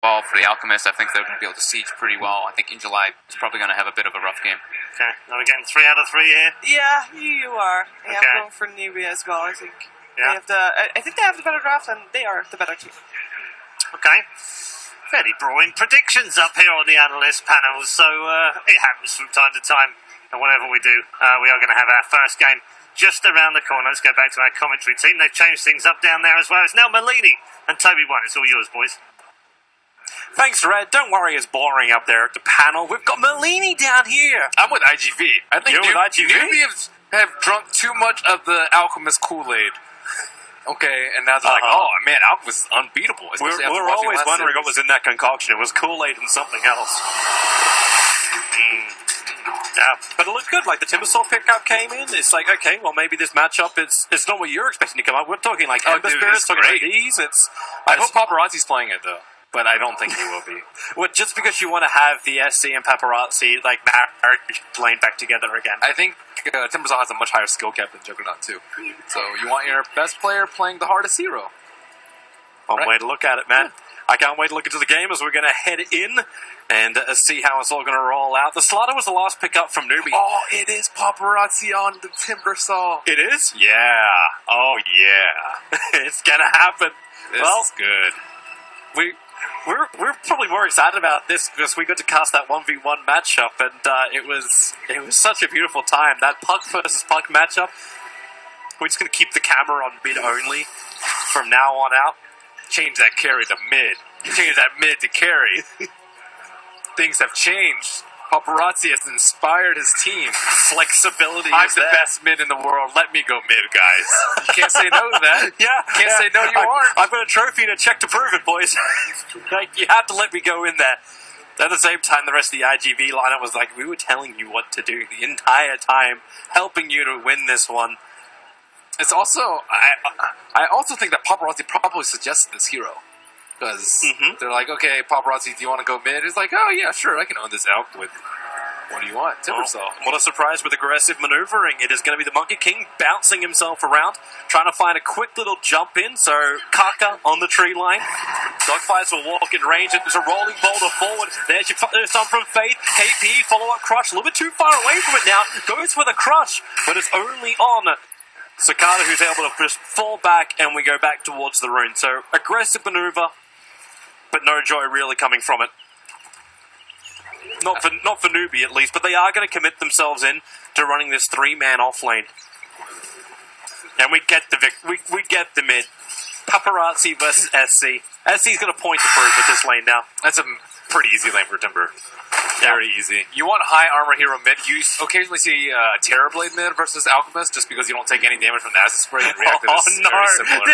well for the Alchemist. I think they're going to be able to siege pretty well. I think July is probably going to have a bit of a rough game. Okay, are we getting 3 out of 3 here? Yeah, you are. Yeah, Okay. I'm going for Newbee as well, I think. Yeah. I think they have the better draft, and they are the better team. Okay. Fairly broad predictions up here on the analyst panel, so it happens from time to time. And whatever we do, we are going to have our first game just around the corner. Let's go back to our commentary team. They've changed things up down there as well. It's now Malini and Toby1. It's all yours, boys. Thanks, Red. Don't worry, it's boring up there at the panel. We've got Malini down here. I'm with iG.V. I think You're with iG.V? Newbee have drunk too much of the Alchemist Kool-Aid. Okay, and now they're like, oh man, Alchemist is unbeatable. We're always wondering what was in that concoction. It was Kool-Aid and something else. Yeah, but it looked good. Like the Timbersaw pickup came in. It's like, okay, well maybe this matchup it's not what you're expecting to come up. We're talking like Ember Spirits, talking like these. I hope Paparazzi's playing it though, but I don't think he will be. Well, just because you want to have the SC and Paparazzi like marriage playing back together again. I think Timbersaw has a much higher skill cap than Juggernaut too. So you want your best player playing the hardest hero. One way to look at it, man. I can't wait to look into the game as we're going to head in and see how it's all going to roll out. The Slaughter was the last pickup from Newbee. Oh, it is Paparazzi on the Timbersaw. It is? Yeah. Oh, yeah. It's going to happen. This is good. We're probably more excited about this because we got to cast that 1v1 matchup, and it was such a beautiful time. That puck versus puck matchup. We're just going to keep the camera on mid only from now on out. Change that carry to mid. Change that mid to carry. Things have changed. Paparazzi has inspired his team. Flexibility I'm is the there. best mid in the world. Let me go mid, guys. You can't say no to that. Can't say no, you aren't. I've got a trophy and a check to prove it, boys. Like, you have to let me go in there. At the same time, the rest of the iG.V lineup was like, we were telling you what to do the entire time, helping you to win this one. It's also, I also think that Paparazzi probably suggested this hero. Because they're like, okay, Paparazzi, do you want to go mid? He's like, oh yeah, sure, I can own this elk with, what do you want? Timbersaw. What a surprise with aggressive maneuvering. It is going to be the Monkey King bouncing himself around, trying to find a quick little jump in. So, Kaka on the tree line. Dogfights will walk in range. There's a rolling boulder forward. There's some from Faith. KP, follow-up crush. A little bit too far away from it now. Goes for the crush, but it's only on Sakata, who's able to just fall back, and we go back towards the rune. So, aggressive maneuver, but no joy really coming from it. Not for Newbee, at least, but they are going to commit themselves in to running this 3-man off lane. And we get the mid. Paparazzi versus SC. SC's going to point to prove with this lane now. That's a pretty easy lane for Timber. Very easy. You want high armor hero mid. You occasionally see Terrorblade mid versus Alchemist just because you don't take any damage from the acid spray and reactive is very similar.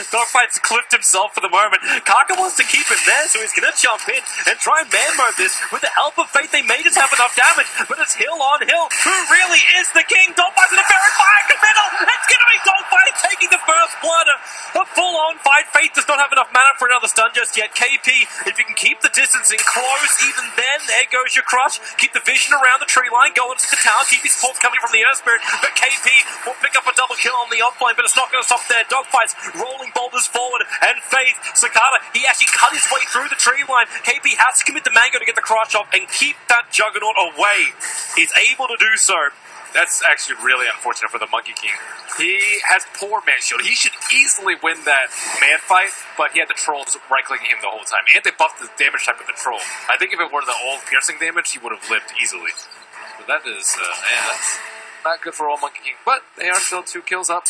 Dogfight's clipped himself for the moment. Kaka wants to keep him there, so he's going to jump in and try and man mode this. With the help of Faith, they may just have enough damage, but it's hill on hill. Who really is the king? Dogfight's going to bury fire in the middle. It's going to be Dogfight taking the first blood. A full-on fight. Faith does not have enough mana for another stun just yet. KP, if you can keep the distance in close, even then, there goes your crush. Keep the vision around the tree line. Go into the tower. Keep his supports coming from the Earth Spirit. But KP will pick up a double kill on the offline, but it's not going to stop there. Dogfights rolling boulders forward. And Faith, Sakata, he actually cut his way through the tree line. KP has to commit the mango to get the crush off and keep that Juggernaut away. He's able to do so. That's actually really unfortunate for the Monkey King. He has poor man shield. He should easily win that man fight, but he had the trolls right-clicking him the whole time. And they buffed the damage type of the troll. I think if it were the old piercing damage, he would have lived easily. But that is, that's not good for old Monkey King. But they are still 2 kills up.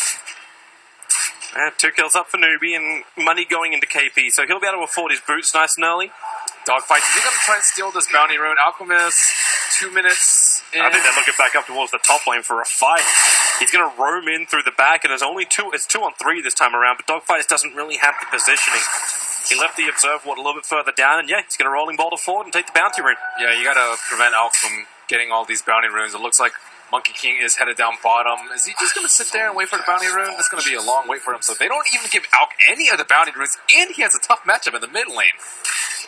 2 kills up for Newbee and money going into KP, so he'll be able to afford his boots nice and early. Dogfights. Is he going to try and steal this bounty rune? Alchemist, 2 minutes in. I think they're looking back up towards the top lane for a fight. He's going to roam in through the back, and it's 2 on 3 this time around, but Dogfights doesn't really have the positioning. He left the Observe Ward a little bit further down, and yeah, he's going to rolling boulder forward and take the bounty rune. Yeah, you got to prevent Alk from getting all these bounty runes. It looks like Monkey King is headed down bottom. Is he just going to sit there and wait for the bounty rune? It's going to be a long wait for him. So they don't even give Alk any of the bounty runes, and he has a tough matchup in the mid lane.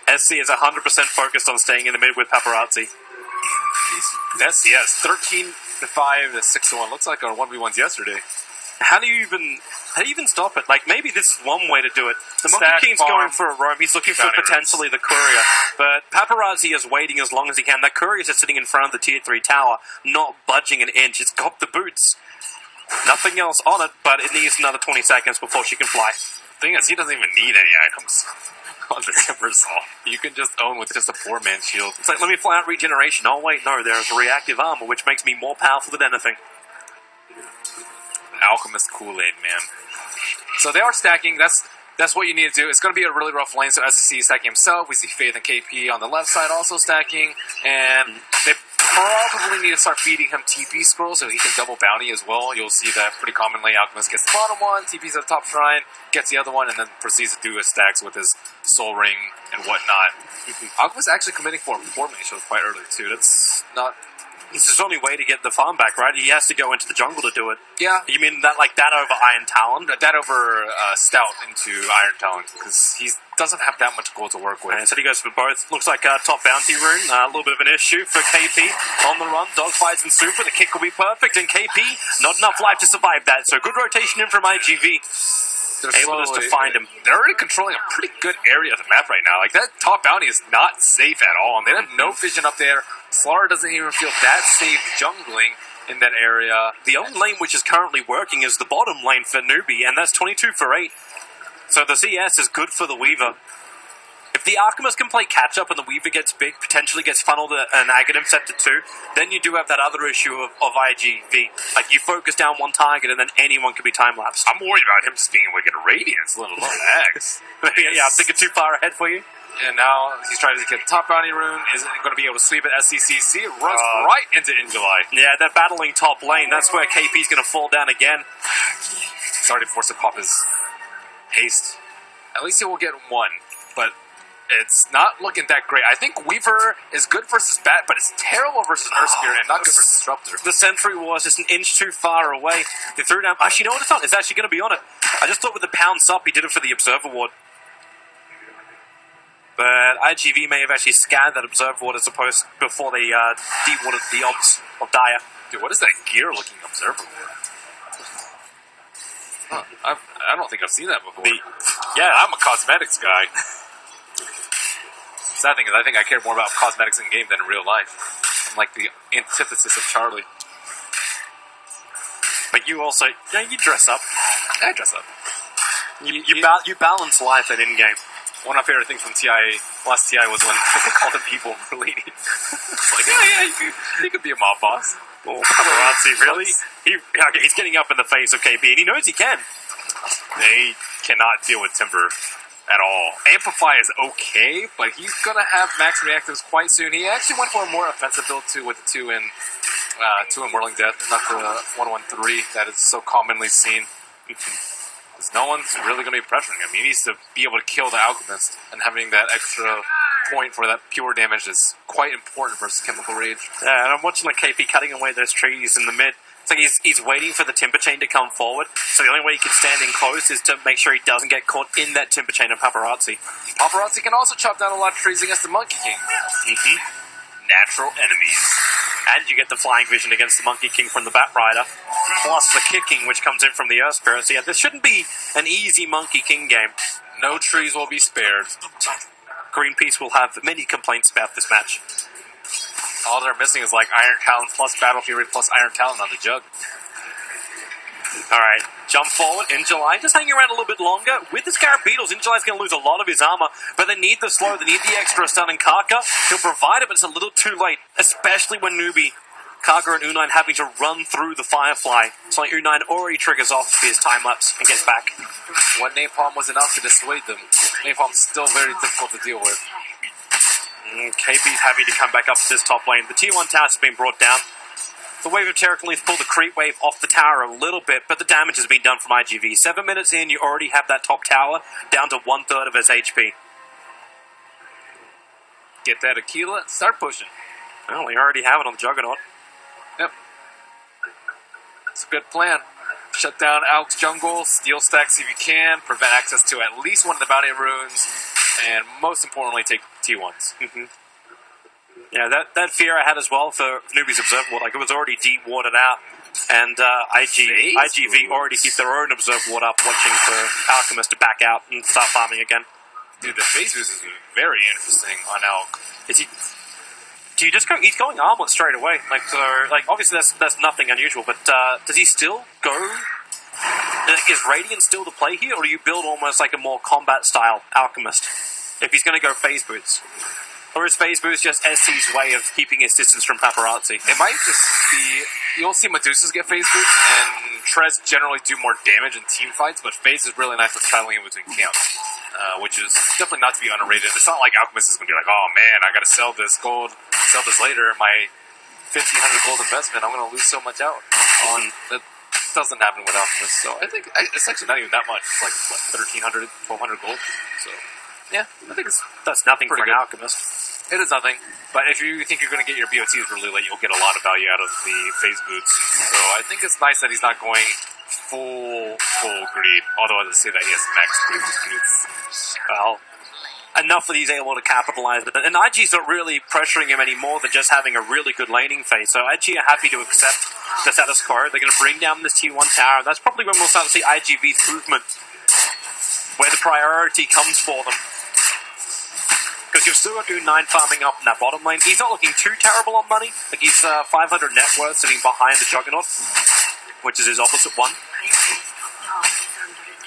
SC is 100% focused on staying in the mid with Paparazzi. Yes, he has 13-5 to 6-1. Looks like our 1v1s yesterday. How do you even stop it? Like, maybe this is one way to do it. The Monkey Stack King's farm going for a roam. He's looking for bounty potentially the courier. But Paparazzi is waiting as long as he can. That courier is sitting in front of the tier 3 tower, not budging an inch. It's got the boots. Nothing else on it, but it needs another 20 seconds before she can fly. Thing is, he doesn't even need any items on the Timber Saw. You can just own with just a 4-man shield. It's like, let me fly out regeneration. Oh, wait, no, there's reactive armor, which makes me more powerful than anything. Alchemist Kool-Aid, man. So they are stacking. That's what you need to do. It's going to be a really rough lane, so SSC is stacking himself. We see Faith and KP on the left side also stacking. And they probably need to start feeding him TP scrolls so he can double bounty as well. You'll see that pretty commonly. Alchemist gets the bottom one, TP's at the top shrine, gets the other one, and then proceeds to do his stacks with his Soul Ring and whatnot. Alchemist actually committing for a 4-man shield quite early, too. That's not... It's his only way to get the farm back, right? He has to go into the jungle to do it. Yeah. You mean that over Iron Talon? That over Stout into Iron Talon, because he doesn't have that much gold to work with. And so he goes for both. Looks like top bounty rune. A little bit of an issue for KP. On the run, dogfights and super. The kick will be perfect, and KP, not enough life to survive that. So good rotation in from iG.V. They're able to find him. They're already controlling a pretty good area of the map right now. Like, that top bounty is not safe at all, and they have no vision up there. Slaughter doesn't even feel that safe jungling in that area. The only lane which is currently working is the bottom lane for Newbee, and that's 22 for 8. So the CS is good for the Weaver. If the Alchemist can play catch-up and the Weaver gets big, potentially gets funneled an Aghanim set to 2, then you do have that other issue of iG.V. Like, you focus down one target and then anyone can be time-lapsed. I'm worried about him just being Wicked Radiance, let alone X. Yeah, I'm thinking too far ahead for you. And now he's trying to get the top bounty rune. Isn't going to be able to sweep at SCCC. It runs right into Injuly. Yeah, they're battling top lane. That's where KP's going to fall down again. He's already forced to pop his haste. At least he will get one, but it's not looking that great. I think Weaver is good versus Bat, but it's terrible versus Earth Spirit and not good versus Disruptor. The Sentry was just an inch too far away. They threw down... Actually, you know what it's on? It's actually going to be on it. I just thought with the pounce up, he did it for the Observer Ward. But iG.V may have actually scanned that Observer Ward as opposed before they de-warded the Obs of Dire. Dude, what is that gear-looking Observer Ward? Huh, I don't think I've seen that before. Yeah, I'm a cosmetics guy. Sad thing is, I think I care more about cosmetics in game than in real life. I'm like the antithesis of Charlie. But you also, you dress up. I dress up. You balance life at in-game. One of my favorite things from last TI was when they called him evil Merlini. It's like, yeah, he could be a mob boss. Oh, paparazzi, really? He's getting up in the face of KP, and he knows he can. They cannot deal with Timber at all. Amplify is okay, but he's going to have max reactives quite soon. He actually went for a more offensive build, too, with the 2 in Whirling Death, not the 1-1-3 that is so commonly seen. Because no one's really going to be pressuring him. He needs to be able to kill the Alchemist, and having that extra point for that pure damage is quite important versus Chemical Rage. Yeah, and I'm watching like KP cutting away those trees in the mid. It's like he's waiting for the Timber Chain to come forward, so the only way he can stand in close is to make sure he doesn't get caught in that Timber Chain of Paparazzi. Paparazzi can also chop down a lot of trees against the Monkey King. Natural enemies. And you get the Flying Vision against the Monkey King from the Bat Rider, plus the kicking which comes in from the Earth Spirit. So yeah, this shouldn't be an easy Monkey King game. No trees will be spared. Greenpeace will have many complaints about this match. All they're missing is like Iron Talon plus Battle Fury plus Iron Talon on the jug. Alright, jump forward, Injuly, just hanging around a little bit longer. With the Scarab Beetles, Injuly's going to lose a lot of his armor, but they need the slow, they need the extra stun, and Karka, he'll provide it, but it's a little too late, especially when Newbee, Karka and U9 having to run through the Firefly. So like U9 already triggers off his time-lapse and gets back. One Napalm was enough to dissuade them. Napalm's still very difficult to deal with. KP's having to come back up to this top lane. The tier 1 towers have been brought down. The Wave of Terracle Leaf pulled the creep wave off the tower a little bit, but the damage has been done from iG.V. 7 minutes in, you already have that top tower down to 1/3 of its HP. Get that Aquila, start pushing. Well, we already have it on the Juggernaut. Yep. It's a good plan. Shut down Alk's jungle, steal stacks if you can, prevent access to at least one of the bounty runes, and most importantly, take T1s. Yeah, that fear I had as well for Newbee's Observer Ward. Like, it was already de-warded out. And iG.V already keep their own Observer Ward up, watching for Alchemist to back out and start farming again. Dude, the phase boost is very interesting on Elk. Is he? Do you just go? He's going armlet straight away. Like, so, like obviously that's nothing unusual. But does he still go? Is Radiant still the play here, or do you build almost like a more combat style Alchemist if he's going to go phase boots? Or is phase boost just SC's way of keeping his distance from paparazzi? It might just be... You'll see Medusas get phase boots, and Trez generally do more damage in team fights, but phase is really nice for traveling in between camps, which is definitely not to be underrated. It's not like Alchemist is going to be like, oh man, I got to sell this gold, sell this later, my 1,500 gold investment, I'm going to lose so much out on... That doesn't happen with Alchemist, so I think it's actually not even that much. It's like, what, 1,300, 1,200 gold? So, yeah, I think that's nothing for an good. Alchemist. It is nothing, but if you think you're going to get your BOTs really late, you'll get a lot of value out of the phase boots. So I think it's nice that he's not going full greed, although I say that he has max greed. Well, enough that he's able to capitalize it. And IG's not really pressuring him any more than just having a really good laning phase. So IG are happy to accept the status quo. They're going to bring down this T1 tower. That's probably when we'll start to see iG.V's movement, where the priority comes for them. Because you've still got U9 farming up in that bottom lane. He's not looking too terrible on money. Like he's 500 net worth sitting behind the Juggernaut, which is his opposite one.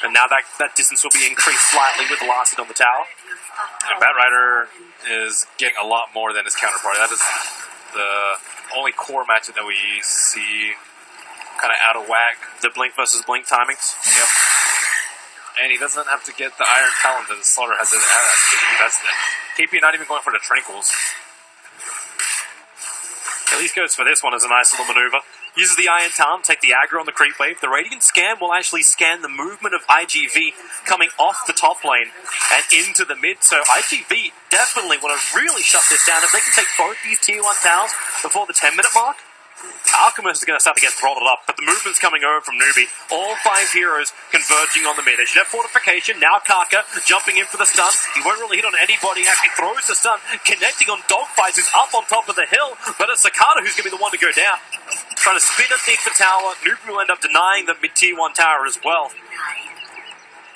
And now that distance will be increased slightly with the last hit on the tower. And Batrider is getting a lot more than his counterpart. That is the only core matchup that we see kind of out of whack. The blink versus blink timings. Yep. And he doesn't have to get the Iron Talent that the Slaughter has invested in. KP not even going for the Tranquils. At least goes for this one as a nice little maneuver. Uses the Iron Talent, take the aggro on the creep wave. The Radiant Scan will actually scan the movement of iG.V coming off the top lane and into the mid. So iG.V definitely want to really shut this down. If they can take both these tier 1 towers before the 10-minute mark, Alchemist is going to start to get throttled up, but the movement's coming over from Newbee. All 5 heroes converging on the mid. They should have fortification. Now Karka jumping in for the stun. He won't really hit on anybody. Actually throws the stun, connecting on Dogfights, who's up on top of the hill, but it's Sakata who's going to be the one to go down. Trying to spin underneath the tower. Newbee will end up denying the mid-tier 1 tower as well.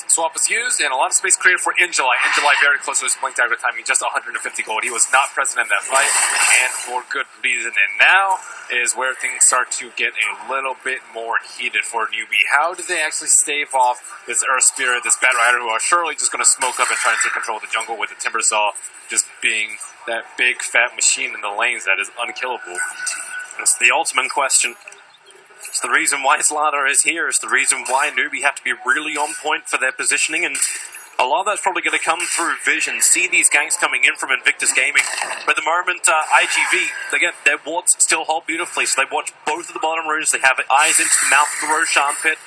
Swap is used, and a lot of space created for Injuly. Injuly very close to his blink dagger timing, just 150 gold. He was not present in that fight, and for good reason. And now is where things start to get a little bit more heated for Newbee. How do they actually stave off this Earth Spirit, this Batrider, who are surely just going to smoke up and try and take control of the jungle with the Timbersaw just being that big fat machine in the lanes that is unkillable? It's the ultimate question. It's the reason why Slaughter is here. It's the reason why Newbee have to be really on point for their positioning, and a lot of that's probably going to come through vision. See these ganks coming in from Invictus Gaming. But at the moment, iG.V, again, their wards still hold beautifully, so they watch both of the bottom routes. They have eyes into the mouth of the Roshan pit.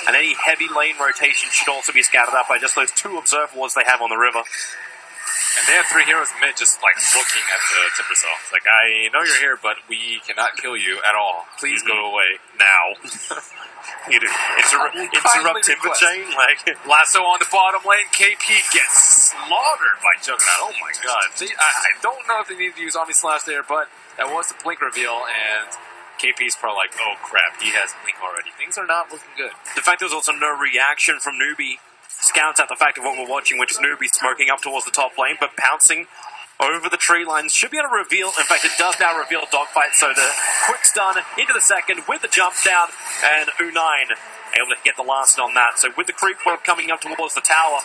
And any heavy lane rotation should also be scattered up by just those 2 observer wards they have on the river. And they have 3 heroes in mid just like looking at the Timbersaw. It's like, I know you're here, but we cannot kill you at all. Please go away now. Interrupt Timber Chain? Like, Lasso on the bottom lane, KP gets slaughtered by Juggernaut. Oh my god. I don't know if they need to use Omni Slash there, but that was the blink reveal, and KP's probably like, oh crap, he has blink already. Things are not looking good. The fact there was also no reaction from Newbee scouts out the fact of what we're watching, which is Newbee smoking up towards the top lane, but pouncing over the tree lines. Should be able to reveal, in fact it does now reveal Dogfight, so the quick stun into the second with the jump down, and U9 able to get the last on that. So with the creep wave coming up towards the tower,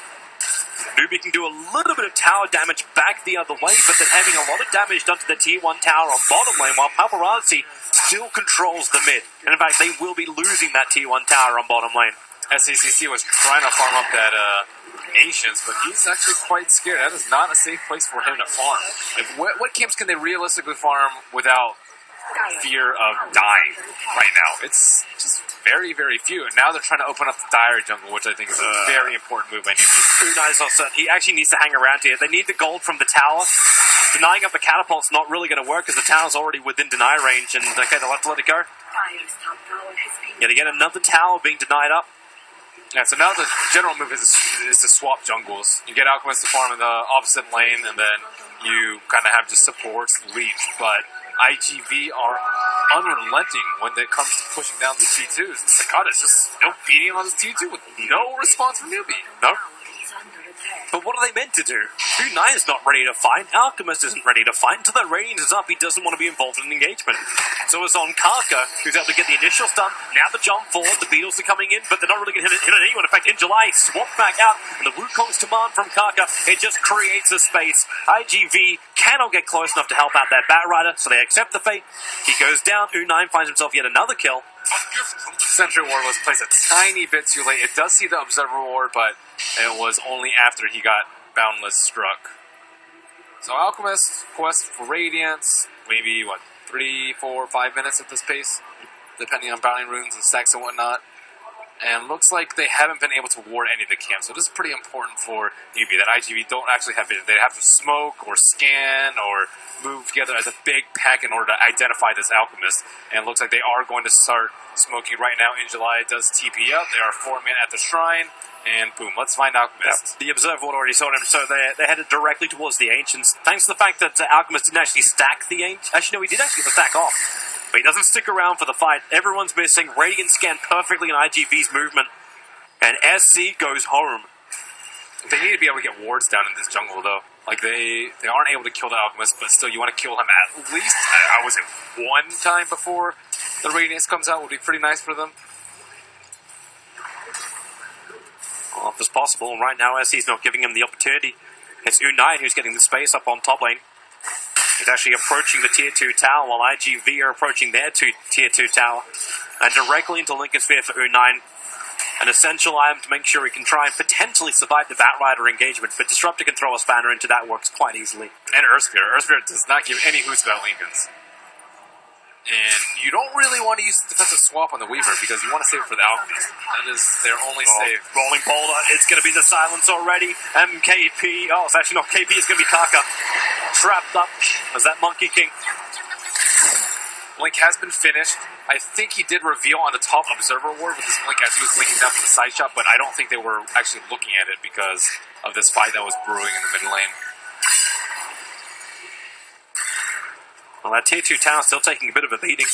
Newbee can do a little bit of tower damage back the other way, but then having a lot of damage done to the tier 1 tower on bottom lane, while Paparazzi still controls the mid. And in fact, they will be losing that tier 1 tower on bottom lane. SCCC was trying to farm up that Ancients, but he's actually quite scared. That is not a safe place for him to farm. Like, what camps can they realistically farm without fear of dying right now? It's just very, very few. And now they're trying to open up the Dire jungle, which I think is a very important move by Newbee. Unai's also, he actually needs to hang around here. They need the gold from the tower. Denying up the catapult's not really going to work because the tower's already within deny range, and okay, they'll have to let it go. Yeah, to get another tower being denied up. Yeah, so now the general move is to swap jungles. You get Alchemist to farm in the opposite lane, and then you kind of have just supports leech. But iG.V are unrelenting when it comes to pushing down the T2s. And Sakata's just still beating on his T2 with no response from Newbee. No. But what are they meant to do? U9 is not ready to fight. Alchemist isn't ready to fight. Until that radiant is up, he doesn't want to be involved in an engagement. So it's on Karka, who's able to get the initial stun. Now the jump forward. The Beatles are coming in, but they're not really going to hit anyone. In fact, in July, swapped back out. And the Wukong's command from Karka, it just creates a space. iG.V cannot get close enough to help out that Batrider, so they accept the fate. He goes down. U9 finds himself yet another kill. Sentry Ward was placed a tiny bit too late. It does see the Observer Ward, but it was only after he got Boundless struck. So Alchemist, quest for Radiance, maybe, 3, 4, 5 minutes at this pace, depending on Bounding Runes and stacks and whatnot. And looks like they haven't been able to ward any of the camps, so this is pretty important for Newbee, that iG.V don't actually have vision. They have to smoke or scan or move together as a big pack in order to identify this Alchemist. And it looks like they are going to start smoking right now. In July does TP up. There are 4 men at the shrine. And boom, let's find Alchemist. The Observer Ward already saw him, so they headed directly towards the Ancients. Thanks to the fact that Alchemist didn't actually stack the Ancient. Actually, no, he did actually get the stack off. But he doesn't stick around for the fight. Everyone's missing. Radiant scanned perfectly in iG.V's movement. And SC goes home. They need to be able to get wards down in this jungle, though. Like, they aren't able to kill the Alchemist, but still, you want to kill him at least, I was it, 1 time before the Radiance comes out would be pretty nice for them. Well, if it's possible, right now SC's not giving him the opportunity. It's U9 who's getting the space up on top lane. He's actually approaching the tier 2 tower while iG.V are approaching their tier 2 tower. And directly into Lincoln Sphere for U9. An essential item to make sure he can try and potentially survive the Batrider engagement, but Disruptor can throw a spanner into that, works quite easily. And Earthspear. Earthspear does not give any hoots about Lincolns. And you don't really want to use the defensive swap on the Weaver because you want to save it for the Alchemist. That is their only save. Rolling Boulder, it's going to be the silence already. MKP, it's actually not KP, it's going to be Karka. Trapped up as that Monkey King. Blink has been finished. I think he did reveal on the top Observer Ward with his Blink as he was blinking down for the side shot, but I don't think they were actually looking at it because of this fight that was brewing in the mid lane. Well, that tier 2 tower still taking a bit of a beating.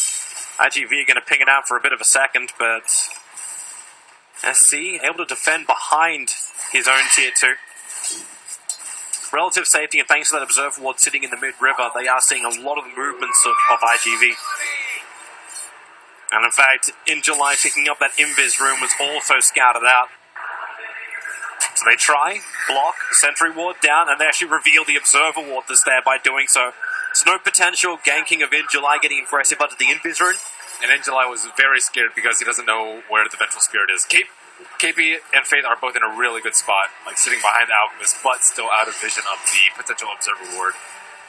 iG.V going to ping it out for a bit of a second, but SC able to defend behind his own tier 2. Relative safety, and thanks to that Observer Ward sitting in the mid-river, they are seeing a lot of the movements of iG.V. And in fact, in July, picking up that Invis room was also scouted out. So they try, block, Sentry Ward down, and they actually reveal the Observer Ward that's there by doing so. So no potential ganking of In July getting aggressive under the Invis rune. And In July was very scared because he doesn't know where the Vengeful Spirit is. KP and Faith are both in a really good spot, like sitting behind the Alchemist, but still out of vision of the potential Observer Ward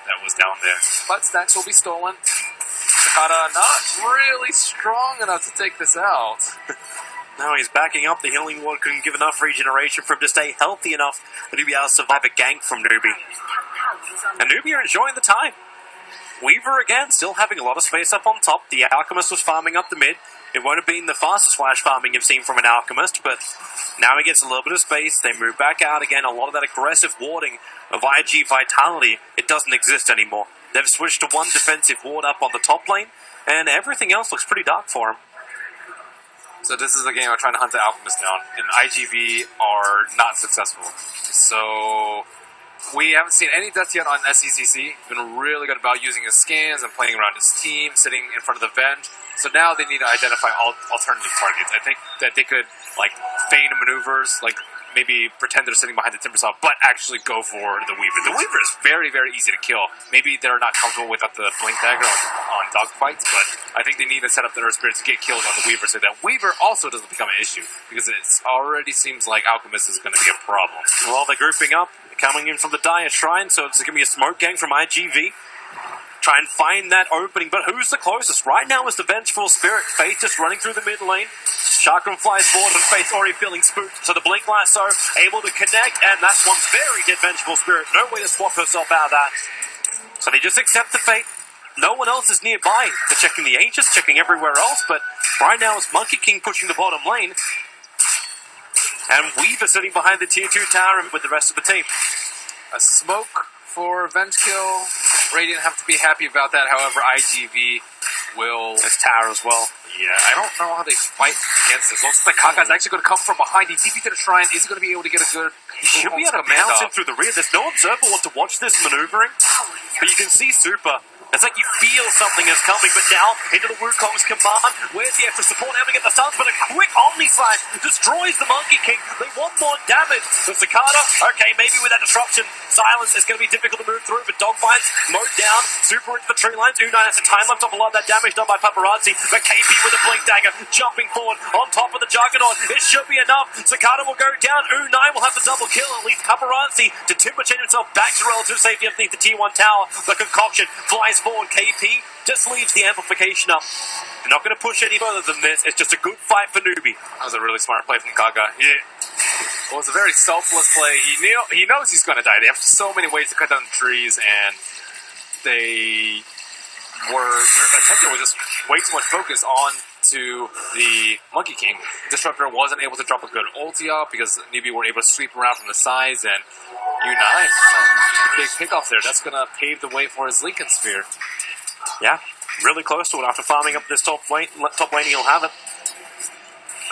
that was down there. But stacks will be stolen. Sakata not really strong enough to take this out. Now he's backing up. The Healing Ward couldn't give enough regeneration for him to stay healthy enough that he'd be able to survive a gank from Newbee. And Newbee are enjoying the time. Weaver again, still having a lot of space up on top. The Alchemist was farming up the mid. It won't have been the fastest flash farming you've seen from an Alchemist, but now he gets a little bit of space. They move back out again. A lot of that aggressive warding of iG.Vitality, it doesn't exist anymore. They've switched to one defensive ward up on the top lane, and everything else looks pretty dark for him. So this is a game of trying to hunt the Alchemist down, and iG.V are not successful. So we haven't seen any deaths yet on SCCC. He's been really good about using his scans and playing around his team, sitting in front of the vent. So now they need to identify alternative targets. I think that they could, feign maneuvers, maybe pretend they're sitting behind the Timber Saw, but actually go for the Weaver. The Weaver is very, very easy to kill. Maybe they're not comfortable without the Blink Dagger on dogfights, but I think they need to set up their Spirit to get kills on the Weaver so that Weaver also doesn't become an issue, because it already seems like Alchemist is going to be a problem. Well, they're grouping up, coming in from the Dire Shrine, so it's going to be a smoke gang from iG.V. Try and find that opening, but who's the closest? Right now is the Vengeful Spirit. Faith just running through the mid lane. Chakram flies forward and Faith already feeling spooked. So the Blink Lasso able to connect, and that's one very dead Vengeful Spirit. No way to swap herself out of that. So they just accept the fate. No one else is nearby. They're checking the Ancients, checking everywhere else, but right now it's Monkey King pushing the bottom lane. And Weaver sitting behind the tier 2 tower with the rest of the team. A smoke for Venge Kill. Radiant have to be happy about that. However, iG.V will... There's Tower as well. Yeah, I don't know how they fight against this. Looks like Kaka's actually going to come from behind. He TP to the shrine. Is he going to be able to get a good... He should be able to bounce in through the rear. There's no observer to watch this maneuvering, but you can see Super. It's like you feel something is coming, but now into the Wukong's command. Where's the extra support? Able to get the stuns, but a quick Omni Slash destroys the Monkey King. They want more damage. So Cicada, okay, maybe with that disruption, Silence is going to be difficult to move through, but Dogfights mowed down, Super into the tree lines. Unai has a time left off a lot of that damage done by Paparazzi, but KP with a Blink Dagger, jumping forward on top of the Juggernaut. It should be enough. Cicada will go down. Unai will have the double kill. At least Paparazzi to timber chain himself back to relative safety underneath the T1 tower. The concoction flies forward. KP just leaves the amplification up. They're not going to push any further than this. It's just a good fight for Newbee. That was a really smart play from Kaka. It was a very selfless play. He knows he's going to die. They have so many ways to cut down the trees, and their attention was just way too much focus on to the Monkey King. Disruptor wasn't able to drop a good ulti off because Newbee were able to sweep around from the sides, and Unai, big pickoff there. That's going to pave the way for his Lincoln Sphere. Yeah, really close to it. After farming up this top lane, he'll have it.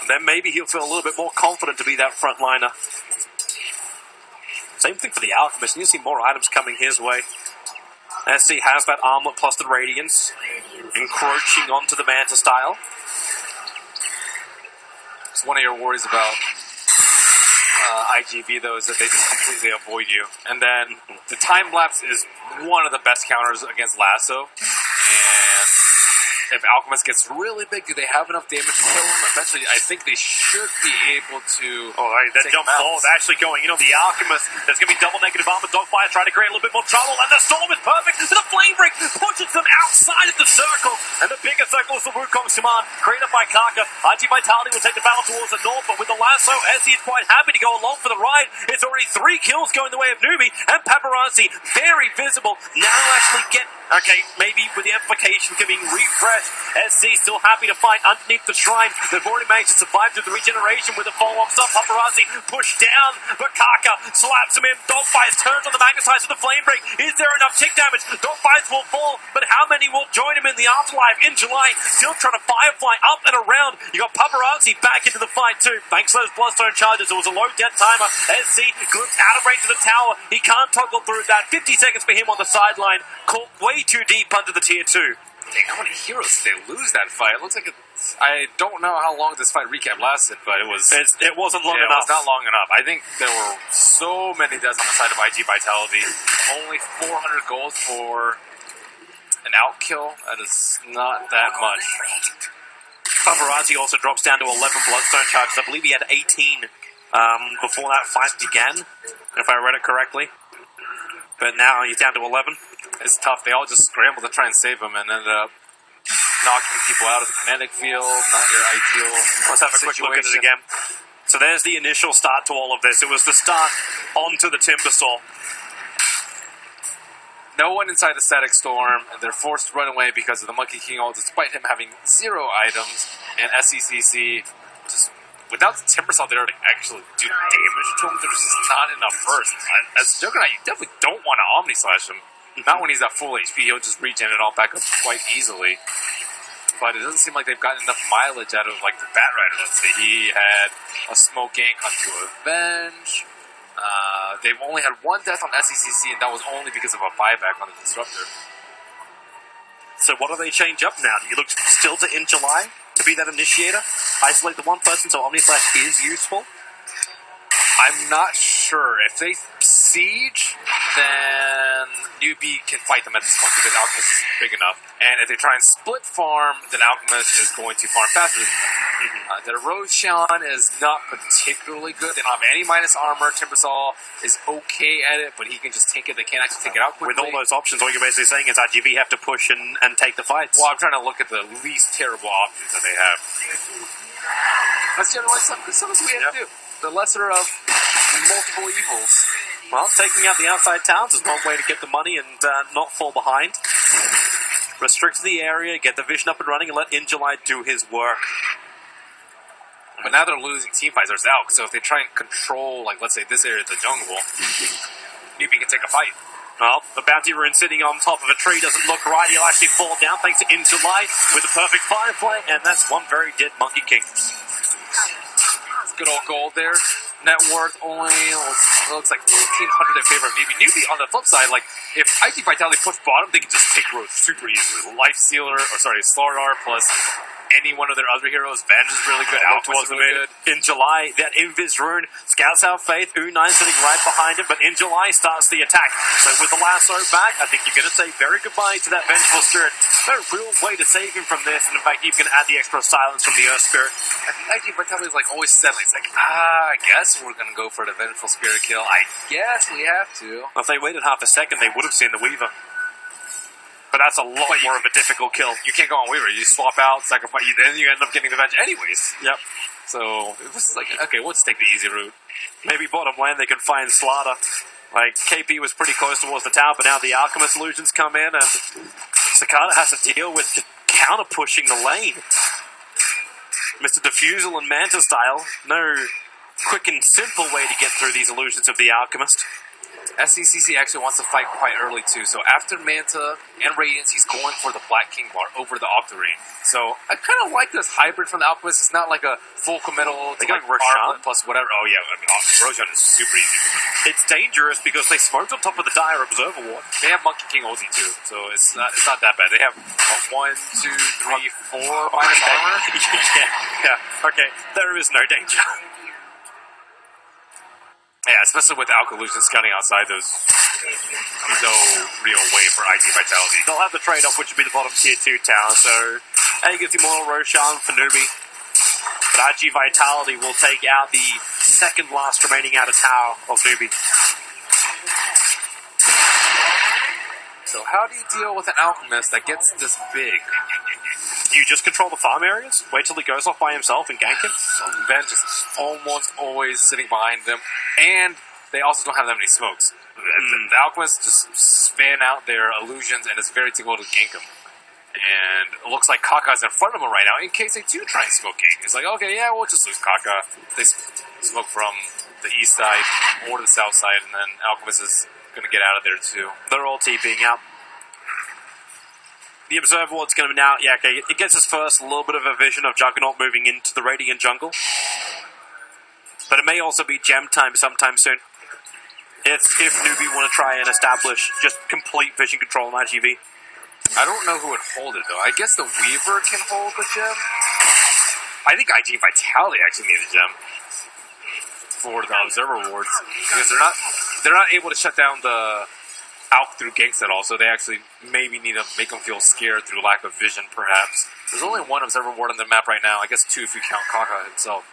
And then maybe he'll feel a little bit more confident to be that frontliner. Same thing for the Alchemist. You see more items coming his way. SC has that armlet plus the Radiance, encroaching onto the Manta style. It's one of your worries about IGV, though, is that they just completely avoid you. And then the time lapse is one of the best counters against Lasso. And if Alchemist gets really big, do they have enough damage to kill him? Eventually, I think they should be able to. Oh, right, that jump forward actually going. You know, the Alchemist, there's going to be double negative armor. Dogfire trying to create a little bit more trouble, and the Storm is perfect. So the Flame Break pushes them outside of the circle, and the bigger circle is the Wukong's command, created by Kaka. iG.Vitality will take the battle towards the north, but with the lasso, SC is quite happy to go along for the ride. It's already 3 kills going the way of Newbee, and Paparazzi, very visible, now actually get. Okay, maybe with the amplification being refreshed, SC still happy to fight underneath the shrine. They've already managed to survive through the regeneration with a follow-up stop. Paparazzi pushed down, but Kaka slaps him in. Dogfights turns on the magnetizer with the flame break. Is there enough tick damage? Dogfights will fall, but how many will join him in the afterlife in July? Still trying to firefly up and around. You got Paparazzi back into the fight too. Thanks to those Bloodstone charges, it was a low death timer. SC glimpsed out of range of the tower. He can't toggle through that. 50 seconds for him on the sideline. Caught way too deep under the tier 2. How many heroes did they lose that fight? It looks like I don't know how long this fight recap lasted, but it wasn't long enough. It was not long enough. I think there were so many deaths on the side of iG.Vitality. Only 400 goals for an outkill. That is not that much. Paparazzi also drops down to 11 Bloodstone charges. I believe he had 18 before that fight began, if I read it correctly. But now he's down to 11. It's tough. They all just scrambled to try and save him and ended up knocking people out of the kinetic field. Not your ideal Let's have a quick look at it again. So there's the initial start to all of this. It was the start onto the Timbersaw. No one inside the Static Storm, and they're forced to run away because of the Monkey King ult, despite him having 0 items, and SCCC just... Without the Timbersaw there to actually do damage to him, there's just not enough burst. As a Juggernaut, you definitely don't want to Omni Slash him. Not when he's at full HP, he'll just regen it all back up quite easily. But it doesn't seem like they've gotten enough mileage out of, like, the Bat Rider, let's say. He had a smoke gank onto Avenge. They've only had 1 death on SCCC, and that was only because of a buyback on the Disruptor. So what do they change up now? Do you look still to in July to be that initiator? Isolate the one person so Omni Slash is useful? I'm not sure. If they siege, then Newbee can fight them at this point because Alchemist is big enough. And if they try and split farm, then Alchemist is going to farm faster than them. The Roshan is not particularly good. They don't have any minus armor. Timbersaw is okay at it, but he can just take it. They can't actually take it out quickly. With all those options, all you're basically saying is IGV have to push and take the fights. Well, I'm trying to look at the least terrible options that they have. That's generally something we have to do. The lesser of multiple evils. Well, taking out the outside towns is one way to get the money and not fall behind. Restrict the area, get the vision up and running, and let Injuly do his work. But now they're losing team fights. There's Elk, so if they try and control, like, let's say this area of the jungle, Newbee can take a fight. Well, the bounty rune sitting on top of a tree doesn't look right. He'll actually fall down thanks to In July with a perfect Firefly, and that's one very dead Monkey King. Good old gold there. Net worth only looks like 1,500 in favor of Newbee. Newbee on the flip side, like if iG.Vitality push bottom, they can just take road super easily. Life Sealer, Slardar plus any one of their other heroes. Venge is really good. Alpha is really good. In July, that Invis rune scouts out Faith. U9 sitting right behind him, but In July starts the attack. So with the lasso back, I think you're going to say very goodbye to that Vengeful Spirit. No real way to save him from this, and in fact, you can add the extra silence from the Earth Spirit. I think iG.Vitality is like always settling. It's like, I guess we're going to go for the Vengeful Spirit kill. I guess we have to. Well, if they waited half a second, they would have seen the Weaver. But that's a lot more of a difficult kill. You can't go on Weaver. You swap out, sacrifice, then you end up getting the Venge anyways. Yep. So it was like, okay, we'll just take the easy route. Maybe bottom lane they can find Slaughter. Like, KP was pretty close towards the tower, but now the Alchemist illusions come in, and Cicada has to deal with counter-pushing the lane. Mr. Diffusal and Manta style. No quick and simple way to get through these illusions of the Alchemist. SCCC actually wants to fight quite early too, so after Manta and Radiance, he's going for the Black King bar over the Octarine. So I kind of like this hybrid from the Alchemist. It's not like a full committal to They got like Roshan plus whatever. Oh yeah, I mean, Roshan is super easy. It's dangerous because they smoked on top of the Dire Observer Ward. They have Monkey King ulti too, so it's not that bad. They have 1, 2, 3, 4 minus armor. yeah, okay, there is no danger. Yeah, especially with Alkalusion scouting outside, there's no real way for iG.Vitality. They'll have the trade-off, which would be the bottom tier 2 tower, so A gets Immortal Roshan for Newbee, but iG.Vitality will take out the second last remaining outer tower of Newbee. So how do you deal with an Alchemist that gets this big? You just control the farm areas, wait till he goes off by himself and gank him. So Venge is almost always sitting behind them, and they also don't have that many smokes. The Alchemists just spin out their illusions, and it's very difficult to gank them. And it looks like Kaka's in front of him right now in case they do try and smoke gank. It's like, okay, yeah, we'll just lose Kaka. They smoke from the east side or the south side, and then Alchemist is going to get out of there too. They're all TPing out. The Observer Ward's going to be now, yeah, okay, it gets us first a little bit of a vision of Juggernaut moving into the Radiant jungle. But it may also be gem time sometime soon. If Newbee want to try and establish just complete vision control on IGV. I don't know who would hold it though. I guess the Weaver can hold the gem. I think iG.Vitality actually need a gem for the Observer Wards because they're not able to shut down the Alp through ganks at all, so they actually maybe need to make them feel scared through lack of vision, perhaps. There's only one Observer Ward on the map right now. I guess 2 if you count Kaka himself.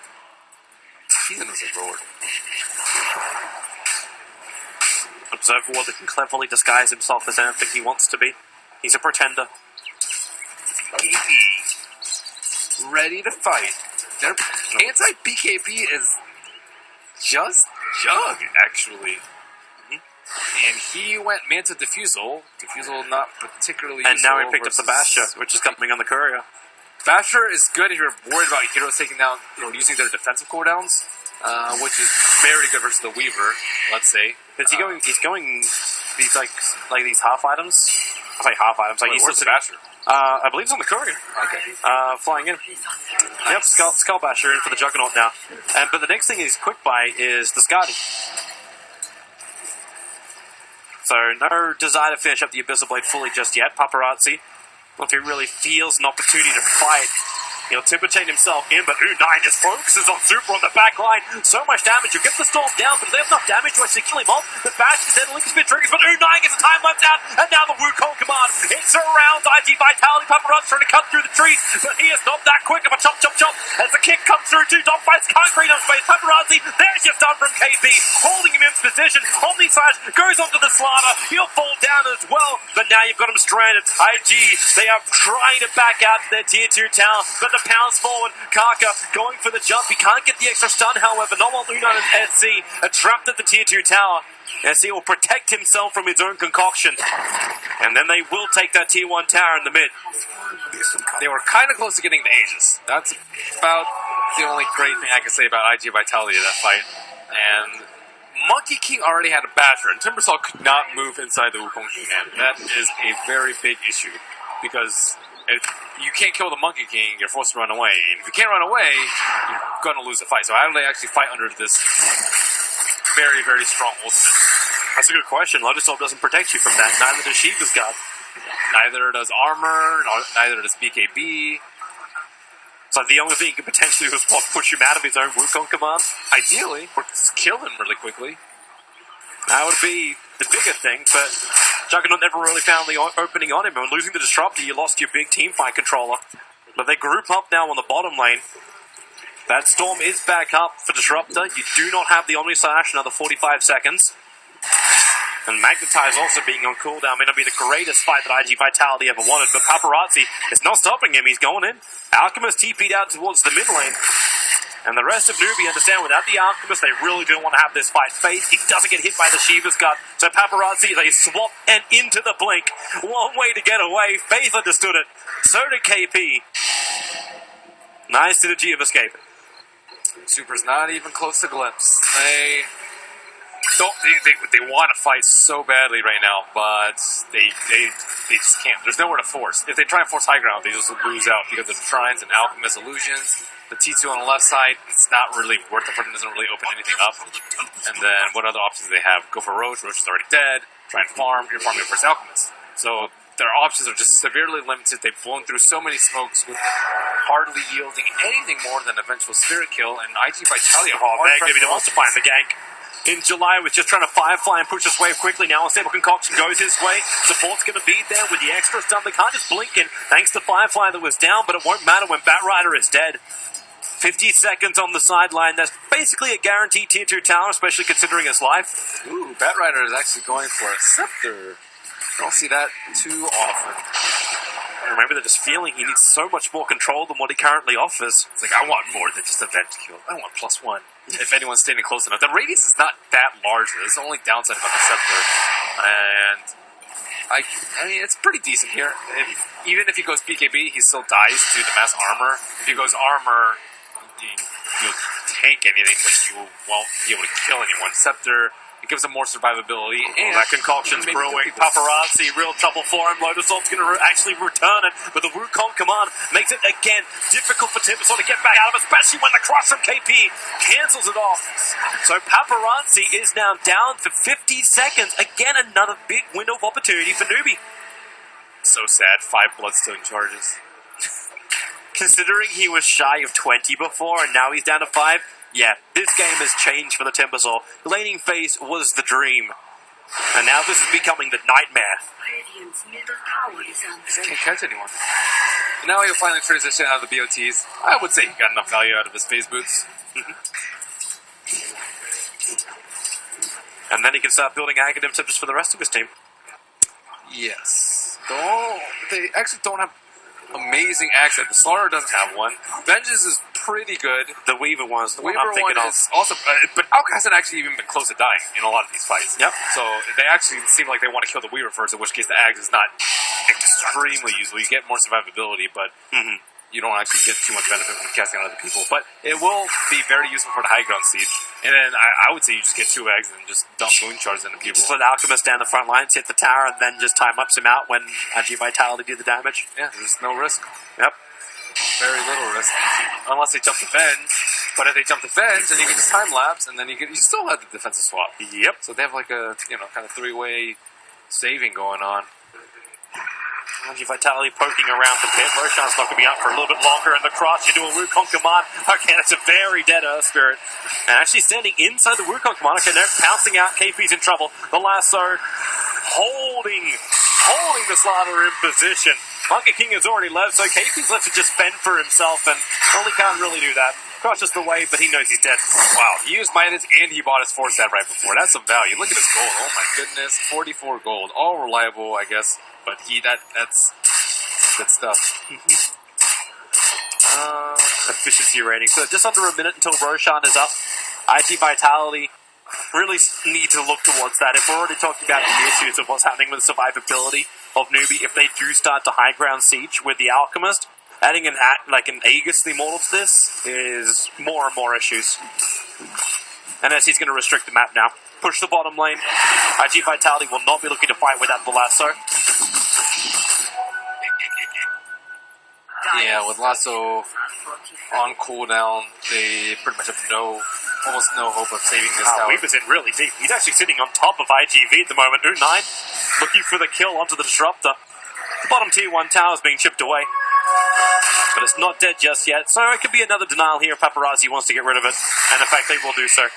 He's an Observer Ward. Observer Ward that can cleverly disguise himself as anything he wants to be. He's a pretender. Ready to fight. Their anti-BKB is just Jug, actually. And he went Manta Diffusal. Diffusal not particularly And useful. now he picked up the Basher, which is coming on the courier. Basher is good if you're worried about heroes taking down, using their defensive cooldowns, which is very good versus the Weaver, let's say. He's going these like these half items. I say half items. Like Wait, he's where's the listed, Basher? I believe it's on the courier. Okay. Flying in. Yep, Skull Basher in for the Juggernaut now. But the next thing he's quick by is the Skadi. So no desire to finish up the Abyssal Blade fully just yet. Paparazzi, if he really feels an opportunity to fight, he'll Timberchain himself in, but U9 just focuses on Super on the back line. So much damage. You'll get the Storm down, but they have enough damage to actually kill him off. The Bash is then Link Spin triggers, but U9 gets the time left out, and now the Wukong command. It surrounds iG.Vitality. Paparazzi trying to cut through the trees, but he is not that quick of a chop, chop, chop. As the kick comes through, 2 dogfights can't create enough space. Paparazzi, there's your stun from KP, holding him in position. Omni Slash goes onto the Slaughter. He'll fall down as well, but now you've got him stranded. IG, they are trying to back out to their tier 2 tower, but the pounds forward. Kaka going for the jump. He can't get the extra stun, however. Not while Luna and SC are trapped at the tier 2 tower. SC will protect himself from his own concoction. And then they will take that tier 1 tower in the mid. They were kind of close to getting the Aegis. That's about the only great thing I can say about iG.Vitality in that fight. And Monkey King already had a Basher, and Timbersaw could not move inside the Wukong King Man. That is a very big issue, because if you can't kill the Monkey King, you're forced to run away. And if you can't run away, you're going to lose the fight. So how do they actually fight under this very, very strong ultimate? That's a good question. Lotus Orb doesn't protect you from that. Neither does Shiva's God. Neither does Armor, neither does BKB. So the only thing he could potentially do is push him out of his own Wukong command. Ideally, or kill him really quickly. That would be the bigger thing, but Juggernaut never really found the opening on him. And losing the Disruptor, you lost your big team fight controller. But they group up now on the bottom lane. That Storm is back up for Disruptor. You do not have the Omni Slash, another 45 seconds. And Magnetize also being on cooldown may not be the greatest fight that iG.Vitality ever wanted, but Paparazzi is not stopping him. He's going in. Alchemist TP'd out towards the mid lane. And the rest of Newbee understand without the Alchemist, they really don't want to have this fight. Faith, he doesn't get hit by the Shiva's Gut. So Paparazzi, they swap and into the blink. One way to get away. Faith understood it. So did KP. Nice synergy of escape. Super's not even close to Glimpse. They want to fight so badly right now, but they just can't. There's nowhere to force. If they try and force high ground, they just lose out because of the Shrines and Alchemist Illusions. The T2 on the left side, it's not really worth it for them. It doesn't really open anything up. And then what other options do they have? Go for Roach. Roach is already dead. Try and farm. You're farming first Alchemist. So their options are just severely limited. They've blown through so many smokes with hardly yielding anything more than eventual Spirit Kill. And iG.Vitality maybe wants to find the gank. In July, was just trying to Firefly and push this wave quickly. Now, Unstable Concoction goes his way. Support's going to be there with the extra stun. They can't just blink in thanks to Firefly that was down, but it won't matter when Batrider is dead. 50 seconds on the sideline. That's basically a guaranteed tier 2 tower, especially considering his life. Ooh, Batrider is actually going for a Scepter. I don't see that too often. Remember, they're just feeling he needs so much more control than what he currently offers. It's like, I want more than just a vent kill. I want +1. If anyone's standing close enough. The radius is not that large. It's the only downside about the Scepter. And I mean, it's pretty decent here. Even if he goes BKB, he still dies to the mass armor. If he goes armor, you'll tank anything, but you won't be able to kill anyone. Scepter, it gives him more survivability. And that concoction's brewing. Paparazzi, real trouble for him. Lotus Orb's going to actually return it, but the Wukong command makes it again difficult for Timbersaw to get back out of, especially when the cross from KP cancels it off. So Paparazzi is now down for 50 seconds. Again, another big window of opportunity for Newbee. So sad, 5 Bloodstone charges. Considering he was shy of 20 before, and now he's down to 5, yeah, this game has changed for the Timbersaw. Laning phase was the dream, and now this is becoming the nightmare. Can't catch anyone. And now he'll finally transition out of the BOTs. I would say he got enough value out of his phase boots. And then he can start building Aghanim Tempest for the rest of his team. Yes. They actually don't have amazing accent. The Slaughter doesn't have one. Vengeance is pretty good. The Weaver one is the one Weaver I'm thinking one of. is also, but Alka hasn't actually even been close to dying in a lot of these fights. Yep. So they actually seem like they want to kill the Weaver first, in which case the Ags is not extremely useful. You get more survivability, but you don't actually get too much benefit from casting on other people. But it will be very useful for the high ground siege. And then I would say you just get 2 eggs and just dump moon charges into people. Just let Alchemist down the front lines, hit the tower, and then just time-ups him out when iG.Vitality do the damage. Yeah, there's no risk. Yep. Very little risk. Unless they jump the fence. But if they jump the fence, then you can just time-lapse, and then you still have the defensive swap. Yep. So they have like a, kind of 3-way saving going on. iG.Vitality poking around the pit. Roshan's not going to be up for a little bit longer in the cross into a Wukong command. Again, it's a very dead Earth Spirit. And actually standing inside the Wukong command. Okay, they're pouncing out. KP's in trouble. The lasso holding the Slaughter in position. Monkey King has already left, so KP's left to just fend for himself, and only can't really do that. Crosses the wave, but he knows he's dead. Wow, he used Midas and he bought his 4-stat right before. That's some value. Look at his gold. Oh my goodness. 44 gold. All reliable, I guess. But that's good stuff. Efficiency rating. So just under a minute until Roshan is up. iG.Vitality really need to look towards that. If we're already talking about the issues of what's happening with the survivability of Newbee, if they do start to high ground siege with the Alchemist, adding an Aegis the Immortal to this is more and more issues. And SC's going to restrict the map now. Push the bottom lane. iG.Vitality will not be looking to fight without the lasso. Yeah, with Lasso on cooldown, they pretty much have almost no hope of saving this tower. Weaver's in really deep. He's actually sitting on top of iG.V at the moment. U9 looking for the kill onto the Disruptor. The bottom tier 1 tower is being chipped away. But it's not dead just yet, so it could be another denial here if Paparazzi wants to get rid of it. And in fact, they will do so.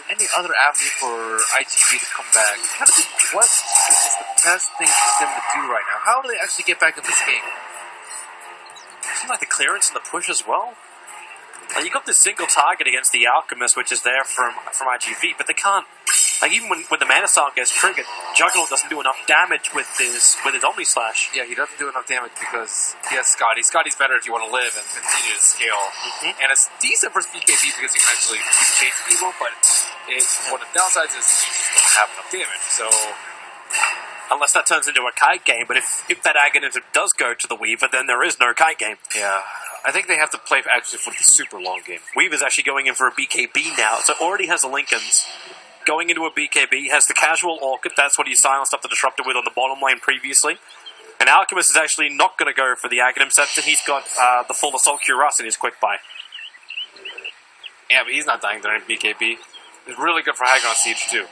Any other avenue for iG.V to come back? What is the best thing for them to do right now? How do they actually get back in this game? Seems like the clearance and the push as well. Like, you got this single target against the Alchemist, which is there from iG.V, but they can't. Like, even when the Mana Assault gets triggered, Juggernaut doesn't do enough damage with his Omni Slash. Yeah, he doesn't do enough damage because he has Scotty. Scotty's better if you want to live and continue to scale. And it's decent for BKB because you can actually chase people, but one of the downsides is you just don't have enough damage. So, unless that turns into a kite game, but if that Aghanism does go to the Weaver, then there is no kite game. yeah, I think they have to play actually for the super long game. Weaver's actually going in for a BKB now, so already has the Lincolns. Going into a BKB, has the casual Orchid, that's what he silenced up the Disruptor with on the bottom lane previously. And Alchemist is actually not going to go for the Aghanim Scepter, he's got the full Assault Cuirass in his quick buy. Yeah, but he's not dying during BKB. It's really good for Hagon on Siege too.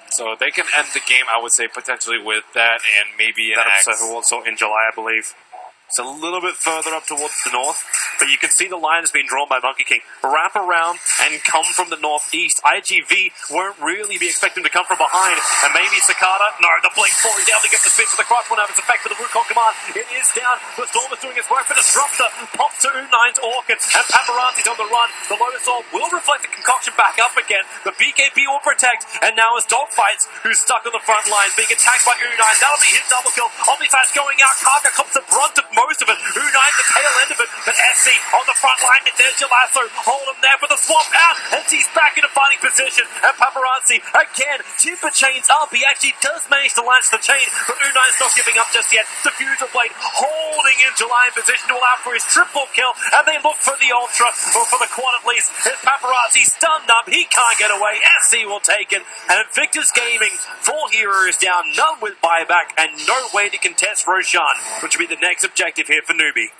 So they can end the game, I would say, potentially with that and maybe an axe. That also in July, I believe. It's a little bit further up towards the north, but you can see the line has been drawn by Monkey King. Wrap around and come from the northeast. iG.V won't really be expecting to come from behind, and maybe Cicada. No, the Blink 4 is able to get the spin, so the cross won't have its effect for the Wukong command. It is down. The Storm is doing its work for Disruptor. Pops to U9's Orchid, and Paparazzi's on the run. The Lotus Orb will reflect the concoction back up again. The BKB will protect, and now it's Dogfights who's stuck on the front lines, being attacked by U9. That'll be his double kill. Omniflash going out. Karka comes the brunt of most of it. U9 the tail end of it, but SC on the front line. There's your lasso. Hold him there for the swap out, and he's back in a fighting position. And Paparazzi again, timber chains up. He actually does manage to launch the chain, but U9's not giving up just yet. Diffuser Blade holding in July in position to allow for his triple kill, and they look for the Ultra, or for the quad at least. His Paparazzi stunned up. He can't get away. SC will take it, and Invictus Gaming, 4 heroes down, none with buyback, and no way to contest Roshan, which will be the next objective here for Newbee.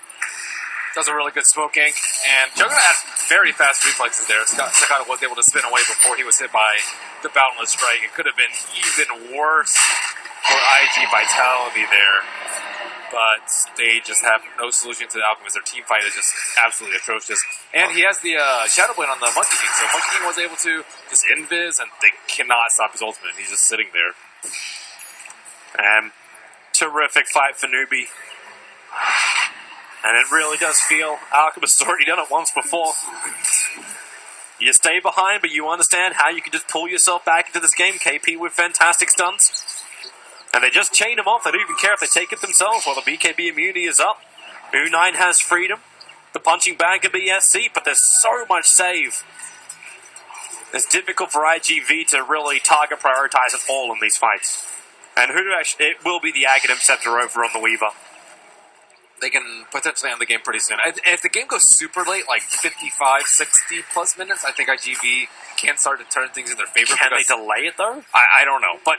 Does a really good smoke gank, and Juggernaut has very fast reflexes there. Sakata was able to spin away before he was hit by the Boundless Strike. It could have been even worse for iG.Vitality there, but they just have no solution to the Alchemist. Their team fight is just absolutely atrocious. And he has the Shadow Blade on the Monkey King, so Monkey King was able to just invis, and they cannot stop his ultimate. He's just sitting there. Terrific fight for Newbee. And it really does feel Alchemist has already done it once before. You stay behind, but you understand how you can just pull yourself back into this game. KP with fantastic stunts. And they just chain him off. They don't even care if they take it themselves while the BKB immunity is up. U9 has freedom. The punching bag can be SC, but there's so much save. It's difficult for iG.V to really target prioritize at all in these fights. And it will be the Aghanim Scepter over on the Weaver. They can potentially end the game pretty soon. If the game goes super late, like 55, 60 plus minutes, I think iG.V can start to turn things in their favor. Can they delay it, though? I don't know. But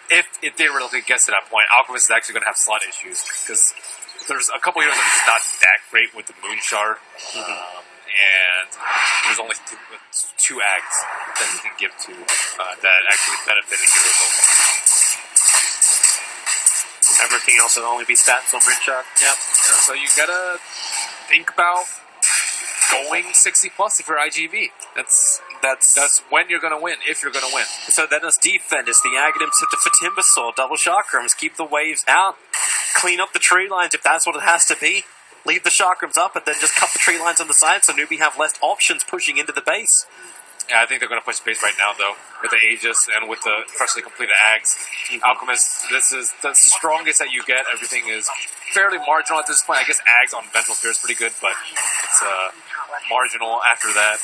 if it theoretically gets to that point, Alchemist is actually going to have slot issues. Because there's a couple heroes that are just not that great with the Moon Shard. And there's only two Ags that you can give to that actually benefit the heroes ultimately. Everything else will only be stats on Moonshot. Yep. So you gotta think about going 60 plus if you're iG.V. That's when you're gonna win, if you're gonna win. So then it's defend. It's the Aghanim Scepter for Timbersaw. Double chakrams. Keep the waves out. Clean up the tree lines if that's what it has to be. Leave the chakrams up and then just cut the tree lines on the side so Newbee have less options pushing into the base. Yeah, I think they're going to push base right now, though, with the Aegis and with the freshly completed Ags. Alchemist, this is the strongest that you get. Everything is fairly marginal at this point. I guess Ags on Vengeful Spear is pretty good, but it's marginal after that.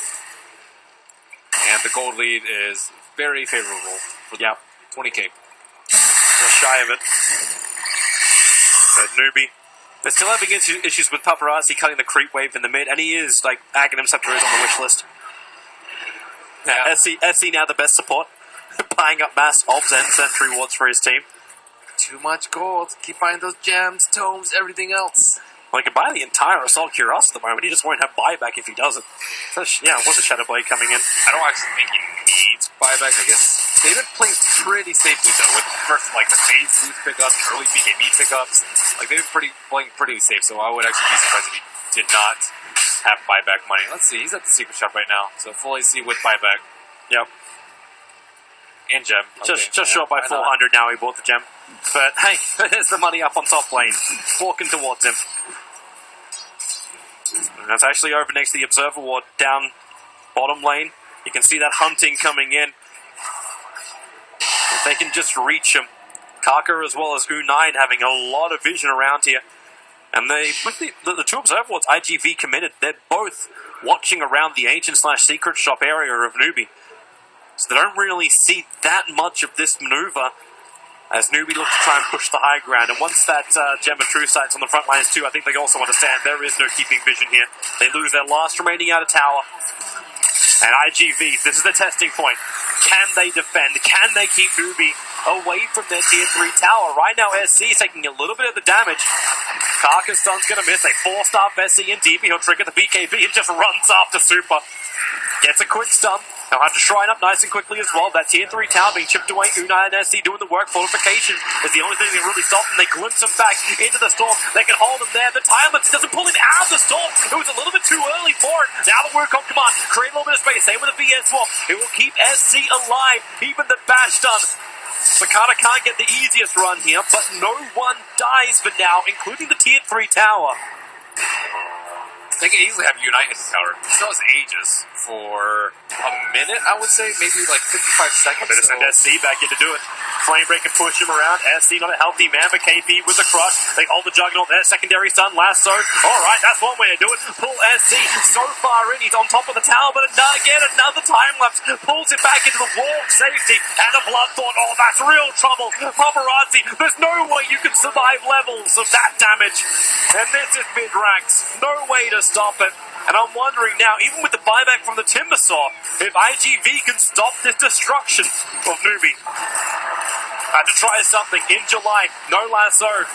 And the gold lead is very favorable for the 20k. Just shy of it. But Newbee They're still having issues with Paparazzi cutting the creep wave in the mid, and he is, like, Aghanim Scepter is on the wish list. Yeah. SC now the best support, buying up mass obs and sentry wards for his team. Too much gold. Keep buying those gems, tomes, everything else. Well, he can buy the entire Assault Cuirass at the moment. He just won't have buyback if he doesn't. So, yeah, it was a Shadow Blade coming in. I don't actually think he needs buyback, I guess. They've been playing pretty safely, though, with first, like, the phase loot pickups, early BKB pickups. Like, they've been playing pretty safe, so I would actually be surprised if he did not have buyback money. Let's see, he's at the secret shop right now, so full AC with buyback. Yep. And gem. Just short by 400 now, he bought the gem. But, hey, there's the money up on top lane, walking towards him. And that's actually over next to the Observer Ward down bottom lane. You can see that hunting coming in. If they can just reach him. Kaka as well as U9 having a lot of vision around here. And with the two Observer Wards, iG.V committed, they're both watching around the Ancient/Secret Shop area of Newbee. So they don't really see that much of this maneuver as Newbee looks to try and push the high ground. And once that Gem of True Sight's on the front lines too, I think they also understand there is no keeping vision here. They lose their last remaining outer tower. And iG.V, this is the testing point. Can they defend? Can they keep Newbee away from their tier 3 tower? Right now, SC is taking a little bit of the damage. Karka's stun's going to miss. They 4-star SC and DP. He'll trigger the BKB and just runs after Super. Gets a quick stun. They'll have to shrine up nice and quickly as well. That tier 3 tower being chipped away. U9 and SC doing the work. Fortification is the only thing that can really stop them. They glimpse him back into the storm. They can hold him there. The timer doesn't pull him out of the storm. It was a little bit too early for it. Now the Wukong command. Create a little bit of space. Same with the VS swap. It will keep SC alive. Even the bash done. Makata can't get the easiest run here, but no one dies for now, including the tier 3 tower. They can easily have Unite hit the tower. It still has ages for a minute, I would say, maybe like 55 seconds. Better send SC back in to do it. Flame Break can push him around. SC not a healthy man, but KP with the crush. They hold the Juggernaut there. Secondary stun, lasso. Alright, that's one way to do it. Pull SC so far in. He's on top of the tower, but again, another time lapse. Pulls him back into the wall of safety. And a Blood Thought. Oh, that's real trouble. Paparazzi, there's no way you can survive levels of that damage. And this is mid-ranks. No way to stop it. And I'm wondering now, even with the buyback from the Timbersaw, if iG.V can stop this destruction of Newbee. Had to try something in July. No lasso.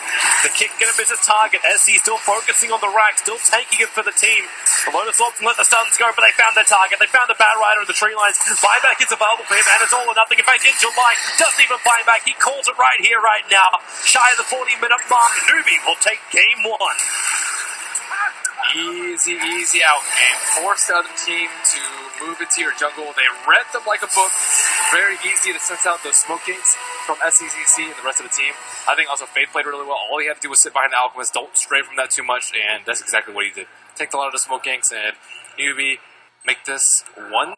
The kick gonna miss his target. SC still focusing on the rack, still taking it for the team. The Lotus Orb can let the stuns go, but they found their target. They found the Bat Rider in the tree lines. Buyback is available for him, and it's all or nothing. In fact, in July, doesn't even buy back. He calls it right here, right now. Shy of the 40-minute mark. Newbee will take game 1. Easy outgame. Force the other team to move into your jungle. They read them like a book. Very easy to sense out those smoke kinks from SCCC and the rest of the team. I think also Faith played really well. All he had to do was sit behind the Alchemist. Don't stray from that too much, and that's exactly what he did. Take a lot of the smoke kinks, and Newbee make this one